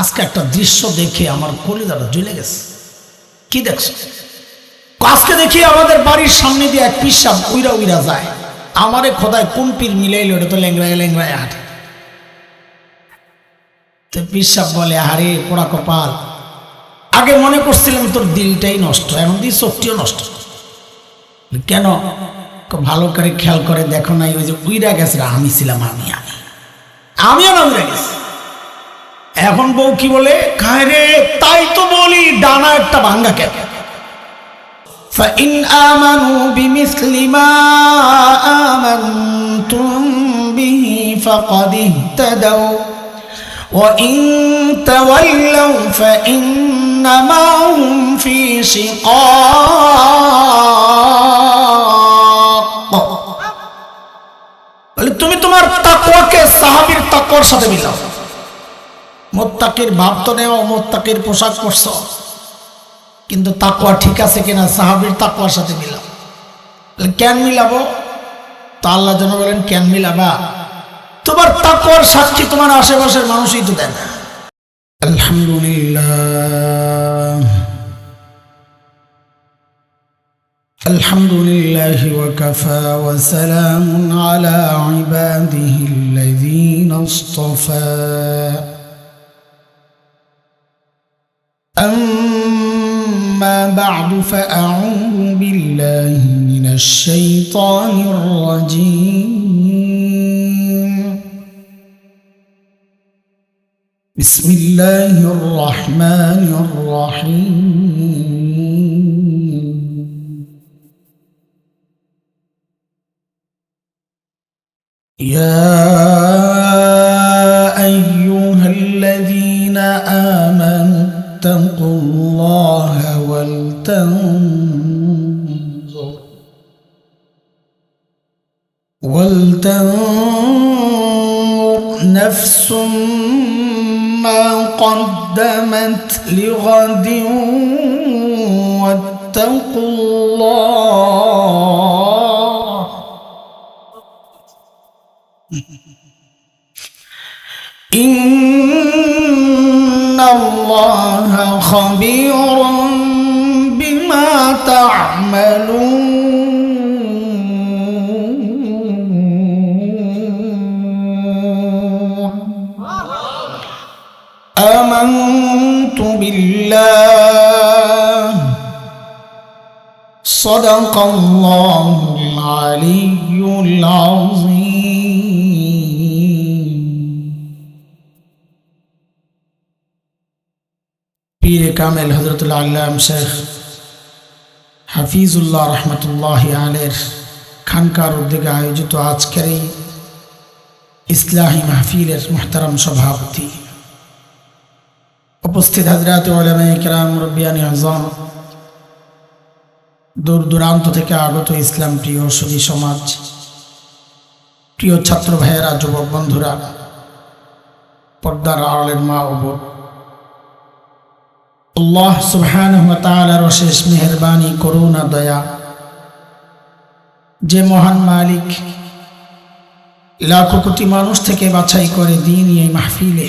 আজকে একটা দৃশ্য দেখে আমার কলিজাটা জ্বলে গেছে। কি দেখছো? আজকে দেখি আমাদের বাড়ির সামনে দিয়ে এক পীর সাহেব উইরা উইরা যায়। আমারে খোদায় কোন পীর মিলাইল, ওটা তো ল্যাংড়ায় ল্যাংড়ায় হাঁটে। তো পীর সাহেব বলে, আরে পোড়া কপাল, আগে মনে করছিলাম তোর দিলটাই নষ্ট, এখন দিয়ে চোখটিও নষ্ট। কেন? ভালো করে খেয়াল করে দেখো নাই, ওই যে উইরা গেছে আমি ছিলাম, আমিও না উইরা গেছি। এখন বউ কি বলে, খায় রে, তাই তো বলি ডানা একটা ভাঙ্গা কেন। فإن آمنوا بمثل ما آمنتم به فقد اهتدوا وإن تولوا فإنما هم في شقاق। বলে তুমি তোমার তাকওয়াকে সাহাবীর তাকওয়ার সাথে মিলাও। মুত্তাকির ভাব তো নেও, মুত্তাকির পোশাক পরছো, কিন্তু তাকওয়া ঠিক আছে কিনা সাহাবীর তাকওয়ার সাথে মিলাও। কেন মিলাবো? তা আল্লাহ যেন বলেন, কেন মিলাবা? তোমার তাকওয়ার সাক্ষী তোমার আশেপাশের মানুষই তো দেন। আলহামদুলিল্লাহ আলহামদুলিল্লাহি ওয়া কাফা ওয়া সালামুন আলা ইবাদিহিল্লাযীনা ইসতাফা। أما بعد فأعوذ بالله من الشيطان الرجيم. بسم الله الرحمن الرحيم. يا أيها الذين آمنوا اتقوا الله ولتنظر نفس ما قدمت لغد واتقوا الله إن الله خبير بما تعملون. آمنت بالله صدق الله العلي العظيم. পীর কামেল হযরতুল আল্লাম শেখ হাফিজুল্লাহ রহমতুল্লাহি আলাইহির খানকার উদ্যোগে আয়োজিত আজকের এই ইসলাহি মাহফিলের মুহতারাম সভাপতি, উপস্থিত হযরত উলামায়ে কেরাম, মুরব্বিয়ানে আযম, দূর দূরান্ত থেকে আগত ইসলাম প্রিয় সুধী সমাজ, প্রিয় ছাত্র ভাইয়েরা, যুবক বন্ধুরা, পর্দার আড়ালের মা ও বোন, আল্লাহ সুবহানাহু ওয়া তাআলার অশেষ মেহেরবানি, করুণা, দয়া, যে মহান মালিক লাখো কোটি মানুষ থেকে বাছাই করে দ্বীনি এই মাহফিলে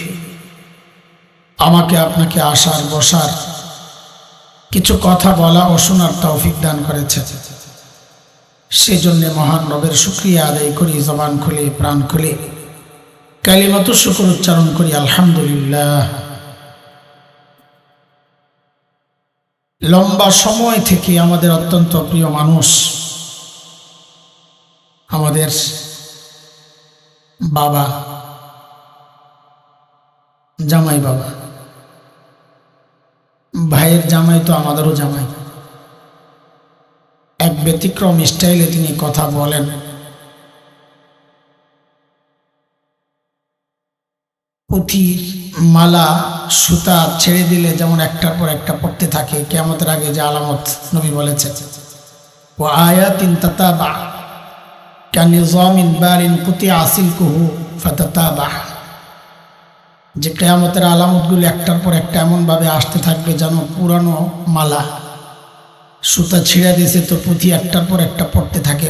আমাকে আপনাকে আসার বসার, কিছু কথা বলা ও শোনার তৌফিক দান করেছে। সেজন্য মহান রবের শুকরিয়া আদায় করি, জবান খুলে প্রাণ খুলে কালিমাতু শুকর উচ্চারণ করি, আলহামদুলিল্লাহ। লম্বা সময় থেকে আমাদের অত্যন্ত প্রিয় মানুষ, আমাদের বাবা, জামাই বাবা, ভাইয়ের জামাই তো আমাদেরও জামাই, এক ব্যতিক্রম স্টাইলে তিনি কথা বলেন। পুঁথির মালা সুতা ছেড়ে দিলে যেমন একটার পর একটা পড়তে থাকে, কিয়ামতের আগে যে আলামত নবী বলেছেন, ওয়া আয়াতিন তাতাবা কানিজামিন বারিন কুতিয়া সিলকুহু ফাতাতাবা, যে কিয়ামতের আলামতগুলো একটার পর একটা এমনভাবে আসতে থাকবে যেন পুরানো মালা সুতা ছিঁড়ে দিয়েছে, তো পুঁথি একটার পর একটা পড়তে থাকে।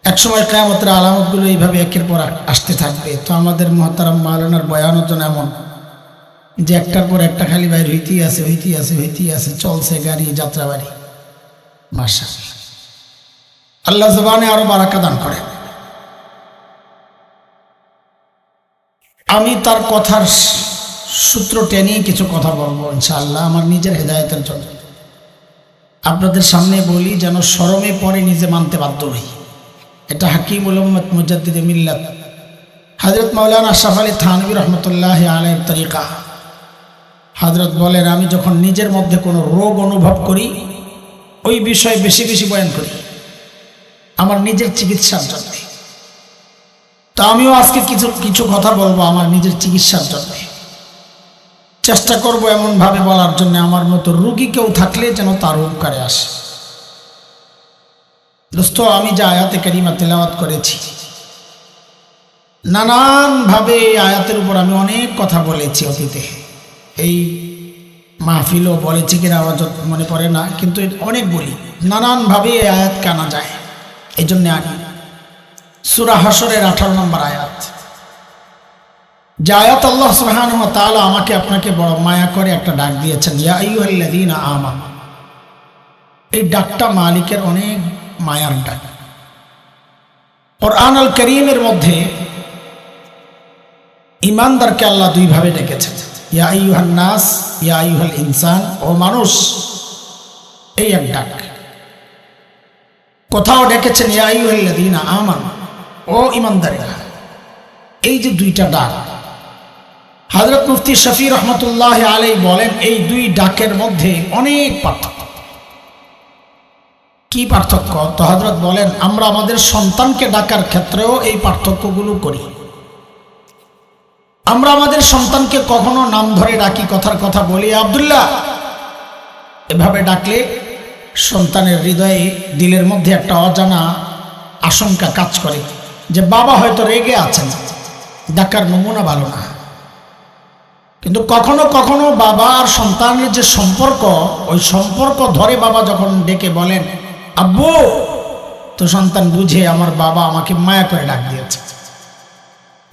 একসময় কিয়ামতের আলামতগুলো এইভাবে একের পর আসতে থাকবে। তো আমাদের মুহতারাম মাওলানার বয়ানও তো এমন যে একটার পর একটা খালি বাইর হইতেই আছে, চলছে গাড়ি যাত্রাবাড়ি। মাশাআল্লাহ, আল্লাহ জবানে আরো বারাকা দান করে। আমি তার কথার সূত্র টেনে কিছু কথা বলবো ইনশাআল্লাহ, আমার নিজের হেদায়েতের জন্য। আপনাদের সামনে বলি যেন শরমে পরে নিজে মানতে বাধ্য হই। এটা হাকিমুল উম্মত মুজাদ্দিদে মিল্লাত হযরত মাওলানা আশরাফ আলী থানভী রহমতুল্লাহি আলাইহির তরিকা। হযরত বলেন, আমি যখন নিজের মধ্যে কোনো রোগ অনুভব করি ওই বিষয়ে বেশি বেশি বয়ান করি আমার নিজের চিকিৎসার জন্য। তা আমিও আজকে কিছু কথা বলবো আমার নিজের চিকিৎসার জন্য। চেষ্টা করব এমনভাবে বলার জন্য আমার মতো রোগী কেউ থাকলে যেন তার উপকারে আসে। দোস্ত, আমি যে আয়াতে কারিমা তেলাওয়াত করেছি, নানানভাবে এই আয়াতের উপর আমি অনেক কথা বলেছি অতীতে। এই মাহফিলও বলেছি কিনা আমার মনে পড়ে না, কিন্তু অনেক বলি। নানানভাবে এই আয়াত কেনা যায়, এই জন্যে আনি। সূরা হাশরের 18 নম্বর আয়াত, যে আয়াত আল্লাহ সুবহানাহু ওয়া তাআলা আমাকে আপনাকে বড় মায়া করে একটা ডাক দিয়েছেন, ইয়া আইয়ুহাল্লাযীনা আমানু। এই ডাকটা মালিকের অনেক মায়ার ডাক। কুরআনুল কারীমের মধ্যে ঈমানদারকে আল্লাহ দুইভাবে ডেকেছেন, ইয়া আইয়ুহান নাস, ইয়া আইয়ুহাল ইনসান, ও মানুষ। এই এক ডাক। কোথাও ডেকেছেন ইয়া আইয়ুহাল্লাযীনা আমানু, ও ঈমানদারেরা। এই যে দুইটা ডাক, হযরত মুফতি শফি রহমতুল্লাহি আলাইহি বলেন এই দুই ডাকের মধ্যে অনেক পার্থক্য। কি পার্থক্য? তো হযরত বলেন, আমরা আমাদের সন্তানকে ডাকার ক্ষেত্রেও এই পার্থক্যগুলো করি। আমরা আমাদের সন্তানকে কখনো নাম ধরে ডাকি, কথার কথা বলি, আব্দুল্লাহ। এভাবে ডাকলে সন্তানের হৃদয়ে, দিলের মধ্যে একটা অজানা আশঙ্কা কাজ করে যে বাবা হয়তো রেগে আছেন, ডাকার নমুনা ভালো না। কিন্তু কখনো কখনো বাবা আর সন্তানের যে সম্পর্ক, ওই সম্পর্ক ধরে বাবা যখন ডেকে বলেন আব্বু, তো সন্তান বুঝে আমার বাবা আমাকে মায়া করে ডাক দিয়েছে।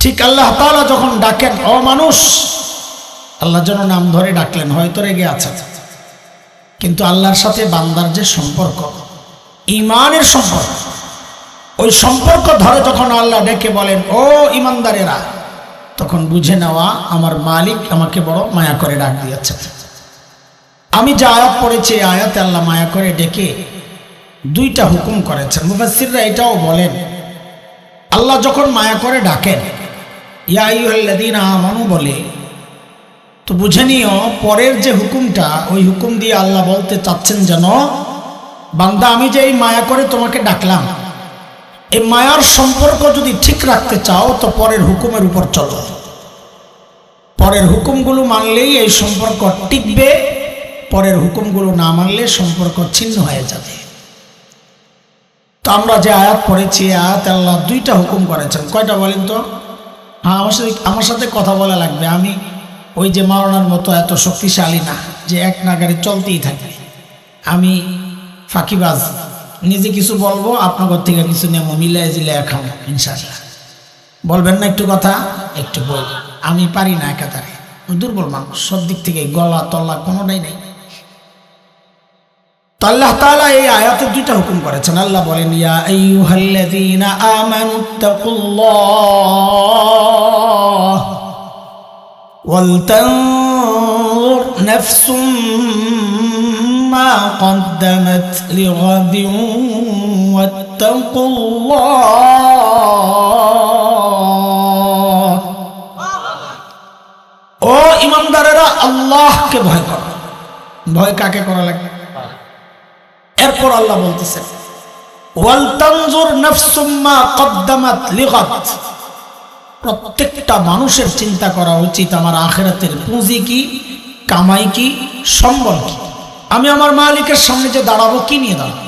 ঠিক আল্লাহ তাআলা যখন ডাকেন ও মানুষ, আল্লাহ যেন নাম ধরে ডাকলেন, হয়তো রেগে আছে, কিন্তু আল্লাহর সাথে বান্দার যে সম্পর্ক, ঈমানের সম্পর্ক, ওই সম্পর্ক ধরে যখন আল্লাহ ডেকে বলেন ও ঈমানদারেরা, তখন বুঝে নেওয়া আমার মালিক আমাকে বড় মায়া করে ডাক দিয়েছে। আমি যে আয়াত পড়েছি, এই আয়াতে আল্লাহ মায়া করে ডেকে দুইটা হুকুম করেছেন। মুফাসসিররা এটাও বলেন, আল্লাহ যখন মায়া করে ডাকেন ইয়া আইয়ুহাল্লাযীনা আমানু বলে, তো বুঝে নিও পরের যে হুকুমটা, ওই হুকুম দিয়ে আল্লাহ বলতে চাচ্ছেন যেন বান্দা, আমি যে এই মায়া করে তোমাকে ডাকলাম, এই মায়ার সম্পর্ক যদি ঠিক রাখতে চাও তো পরের হুকুমের উপর চলো। পরের হুকুমগুলো মানলেই এই সম্পর্ক টিকবে, পরের হুকুমগুলো না মানলে সম্পর্ক ছিন্ন হয়ে যাবে। তো আমরা যে আয়াত পড়েছি, আয়াত আল্লাহ দুইটা হুকুম করেছেন। কয়টা বলেন তো? হ্যাঁ, আমার সাথে কথা বলা লাগবে। আমি ওই যে মাওলানার মতো এত শক্তিশালী না যে এক নাগারে চলতেই থাকবে। আমি ফাঁকিবাজ, নিজে কিছু বলবো, আপনাদের থেকে কিছু নেবো, মিলাই জিলাই খাবো ইনশাআল্লাহ। বলবেন না একটু কথা? একটু বল। আমি পারি না, একাধারে দুর্বল মানুষ, সব দিক থেকে গলা তল্লা কোনোটাই নেই। তো আল্লাহ তাআলা এই আয়াতে দুইটা হুকুম করেছেন। আল্লাহ বলেন, ইয়া আইয়ুহাল্লাযীনা আমানুত্তাকুল্লাহ ওয়াল তানজুর নাফসুম মা কদ্দামাত লিগাদিন ওয়াত্তাকুল্লাহ। ও ঈমানদারেরা, আল্লাহকে ভয় করো। ভয় কাকে করা লাগে? এরপর আল্লাহ বলতেছেন, ওয়াল তানজুর নাফসুম মা কদ্দামাত লিগাদ। প্রত্যেকটা মানুষের চিন্তা করা উচিত আমার আখিরাতের পুঁজি কি, কামাই কি, সম্বল কি, আমি আমার মালিকের সামনে যে দাঁড়াবো কি নিয়ে দাঁড়াবো।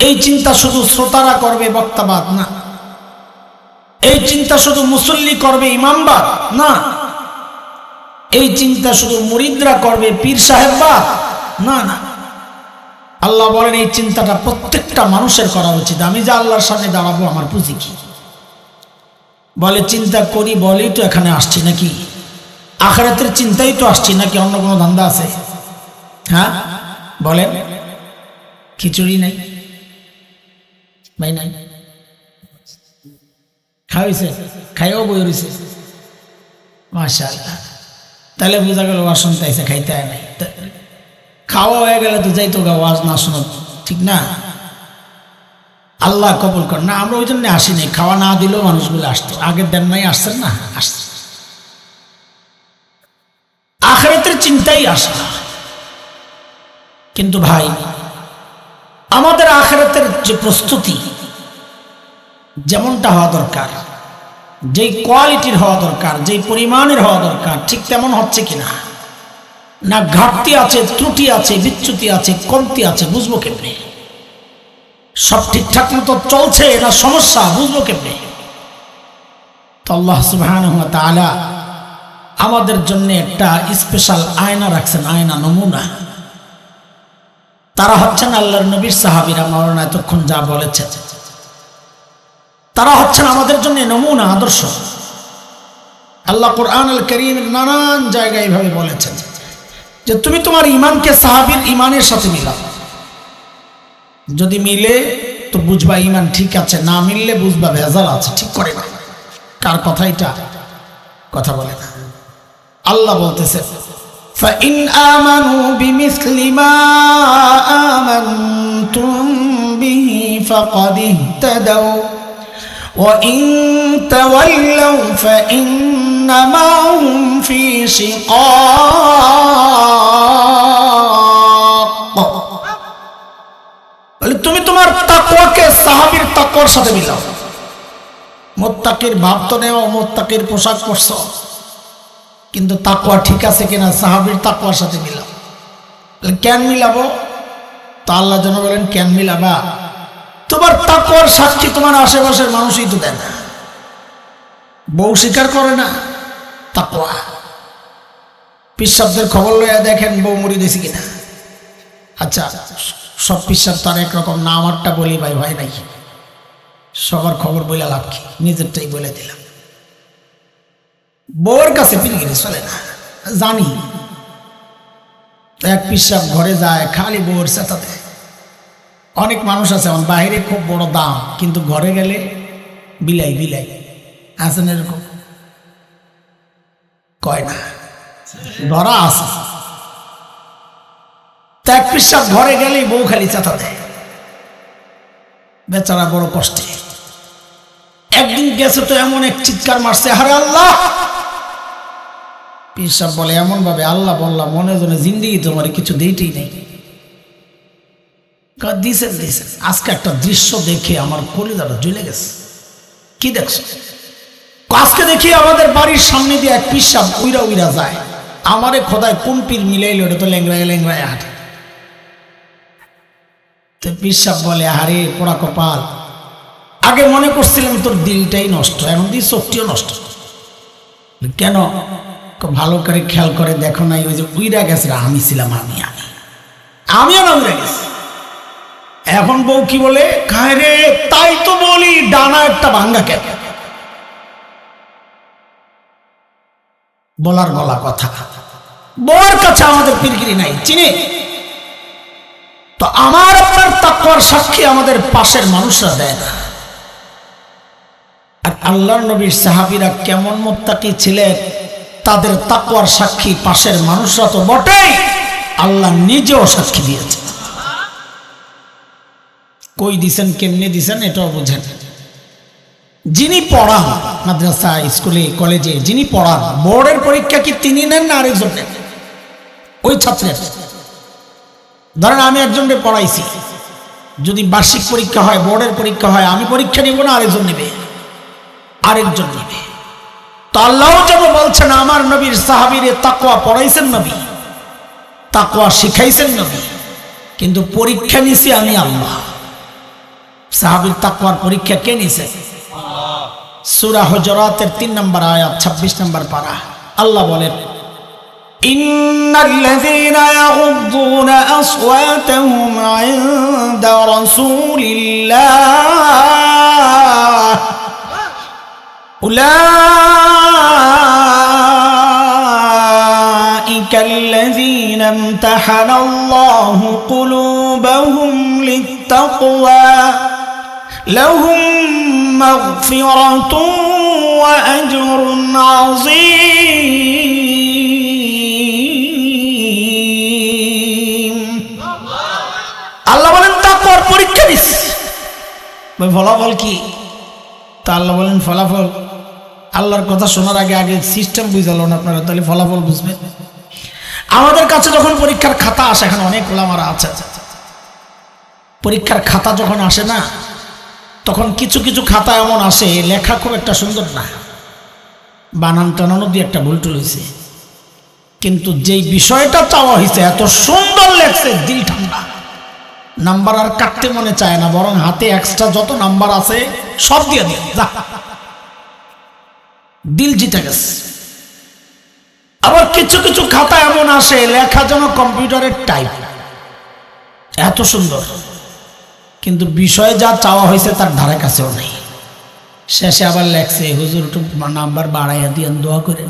এই চিন্তা শুধু শ্রোতারা করবে, বক্তাবাদ না। এই চিন্তা শুধু মুসল্লি করবে, ইমামবাদ না। এই চিন্তা শুধু মুরিদরা করবে, পীর সাহেববাদ না। না, আল্লাহ বলেন এই চিন্তাটা প্রত্যেকটা মানুষের করা উচিত, আমি যে আল্লাহর সামনে দাঁড়াবো আমার পুঁজি কি? বলে চিন্তা করি বলেই তো এখানে আসছি, নাকি আখিরাতের চিন্তাই তো আসছি, নাকি অন্য কোনো ধান্দা আছে? হ্যাঁ বলেন, খিচুড়ি নাই ভাই? নাই খাওয়াইছে, খাইও বই রয়েছে মাশাআল্লাহ। তাহলে বোঝা গেল ওয়াজ শুনতে আইসে, খাইতে হয় নাই। খাওয়া হয়ে গেলে তো যাইতো গা ওয়াজ না শোনো, ঠিক না? আল্লাহ কবুল কর না। আমরা ওই জন্য আসি নাই, খাওয়া না দিলেও মানুষগুলো আসতো। আগের দেন নাই, আসছেন না, আসছে আখিরাতের চিন্তাই আসে না। কিন্তু ভাই আমাদের আখিরাতের যে প্রস্তুতি যেমনটা হওয়া দরকার, যেই কোয়ালিটির হওয়া দরকার, যেই পরিমাণের হওয়া দরকার, ঠিক তেমন হচ্ছে কিনা? না ঘাটতি আছে, ত্রুটি আছে, বিচ্যুতি আছে, কমতি আছে, বুঝবো কেমনে? সব ঠিকঠাক মতো চলছে না সমস্যা, বুঝবো কেমনে? তো আল্লাহ সুবহানাহু ওয়া তাআলা আমাদের জন্য একটা স্পেশাল আয়না রাখছেন, আয়না, নমুনা। তারা হচ্ছেন আল্লাহর নবীর সাহাবীরা, মাওলানা এতক্ষণ যা বলেছে, তারা হচ্ছেন আমাদের জন্য নমুনা, আদর্শ। আল্লাহ কুরআনুল কারীমের নানান জায়গায় এইভাবে বলেছেন যে তুমি তোমার ঈমানকে সাহাবীর ঈমানের সাথে মিলাও। যদি মিলে তো বুঝবা ঈমান ঠিক আছে, না মিললে বুঝবা ভেজাল আছে, ঠিক করে না। কার কথা এটা? কথা বলে না। আল্লাহ বলতেছে فَإِنْ آمَنُوا بِمِثْلِ مَا آمَنْتُمْ بِهِ فَقَدِ اهْتَدَوْا وَإِنْ تَوَلَّوْا فَإِنَّمَا هُمْ فِي شِقَاقٍ। বলে তুমি তোমার তাকওয়াকে সাহাবীর তাকওয়ার সাথে মিলাও। মুত্তাকির ভাব তো নেও, মুত্তাকির পোশাক পরছো, কিন্তু তাকওয়া ঠিক আছে কিনা সাহাবীর তাকওয়ার সাথে মিলাও। কেন মিলাবো? তা আল্লাহ যেন বলেন কেন মিলাবা? তোমার তাকওয়ার সাক্ষী তোমার আশেপাশের মানুষই তো দেয় না, বউ স্বীকার করে না তাকওয়া। পিসাবদের খবর লইয়া দেখেন বউ মরি দিয়েছে কিনা। আচ্ছা সব পিসাব তার একরকম না, আমারটা বলি ভাই ভাই নাই, সবার খবর বলে লাভ কি, নিজেরটাই বলে দিলাম। বউয়ের কাছে পিলগিরি চলে না, জানি। এক পিসাব ঘরে যায় খালি বউয়ের চেতা দেয়। অনেক মানুষ আছে আমার বাইরে খুব বড় দাম, কিন্তু ঘরে গেলে বিলাই বিলাই আছেন, এরকম কয় না, ধরা আছে। তা এক পিসাব ঘরে গেলেই বউ খালি চেতা দেয়, বেচারা বড় কষ্টে। একদিন গেছে তো এমন এক চিৎকার মারছে, আরে আল্লাহ! পিসাব বলে এমন ভাবে, আল্লাহ বললাম মনে জনে জিন্দিগি তোমার কিছু দিতেই নেই। দিছেন দিছেন। আজকে একটা দৃশ্য দেখে আমার কলিজাটা জ্বলে গেছে। কি দেখছো? আজকে দেখি আমাদের বাড়ির সামনে দিয়ে এক পিসাব উইরা উইরা যায়। আমারে খোদায় কোন পীর মিলাইল, ওটা তো লেংরায় লেংরায় হাঁটে। তো পিসাব বলে আরে পোড়া কপাল, আগে মনে করছিলাম তোর দিলটাই নষ্ট, এখন দিয়ে চোখটিও নষ্ট। কেন? ভালো করে খেয়াল করে দেখো নাই, ওই যে উইরা গেছে, আমি ছিলাম, আমিও না উইরা গেছি। এখন বউ কি বলে, খায় রে, তাই তো বলি ডানা একটা ভাঙ্গা কেন। বলার বলা কথা, বউর কাছে আমাদের পিরগিরি নাই, চিনি তো। আমার আপনার তাকওয়ার সাক্ষী আমাদের পাশের মানুষরা দেয় না। আর আল্লাহর নবীর সাহাবীরা কেমন মুত্তাকি ছিলেন, তাদের তাকওয়ার সাক্ষী পাশের মানুষরা তো বটেই, আল্লাহ নিজেও সাক্ষী দিয়েছে। কই দিছেন, কেমনে দিছেন এটাও বুঝেন। যিনি পড়ান মাদ্রাসা, স্কুলে, কলেজে, যিনি পড়ান, বোর্ডের পরীক্ষা কি তিনি নেন না আরেকজন নেন? ওই ছাত্রের। ধরেন আমি একজনকে পড়াইছি, যদি বার্ষিক পরীক্ষা হয়, বোর্ডের পরীক্ষা হয়, আমি পরীক্ষা নিব না, আরেকজন নেবে, আরেকজন নেবে। তো আল্লাহ যেন বলছেন আমার নবীর সাহাবীরে তাকওয়া পড়াইছেন নবী, তাকওয়া শিখাইছেন নবী, কিন্তু পরীক্ষা নিছি আমি আল্লাহ। সাহাবীর তাকওয়ার পরীক্ষা কে নিছে? সূরা হুজুরাতের 3 নম্বর আয়াত 26 নম্বর পারা। আল্লাহ বলেন ইন্নাল্লাযীনা ইয়াগুদ্দুনা আসওয়াতাহুম ইনদা রাসূলিল্লাহ উলাইকা আল্লাযীনা ইমতাহানাল্লাহু কুলুবাহুম লিত্তাকওয়া লাহুম মাগফিরাতুন ওয়া আজরুন আযীম। আল্লাহ বলেন তাকওয়ার পরীক্ষা দিস। ফলাফল কি? তা আল্লাহ বলেন ফলাফল আল্লাহর কথা শোনার আগে আগে সিস্টেম বুঝালেন আপনারা, তাহলে ফলাফল বুঝবেন। আমাদের কাছে যখন পরীক্ষার খাতা আসে, এখানে অনেক ওলামারা আছে, পরীক্ষার খাতা যখন আসে না, তখন কিছু কিছু খাতা এমন আসে লেখা খুব একটা সুন্দর না, বানান টানানো দিয়ে একটা ভুল টুল হয়েছে, কিন্তু যেই বিষয়টা চাওয়া হয়েছে এত সুন্দর লেখছে, দিল ঠান্ডা। নাম্বার আর কাটতে মনে চায় না, বরং হাতে এক্সট্রা যত নাম্বার আছে সব দিয়ে দিয়ে যা, দিল জিতে গেছে। আবার কিছু কিছু খাতা এমন আসে লেখা যেন কম্পিউটারের টাইপ, এত সুন্দর, কিন্তু বিষয় যা চাওয়া হয়েছে তার ধারে কাছেও নেই। শেষে আবার লেখছে হুজুর একটু নাম্বার বাড়াইয়া দিয়ে দোয়া করেন।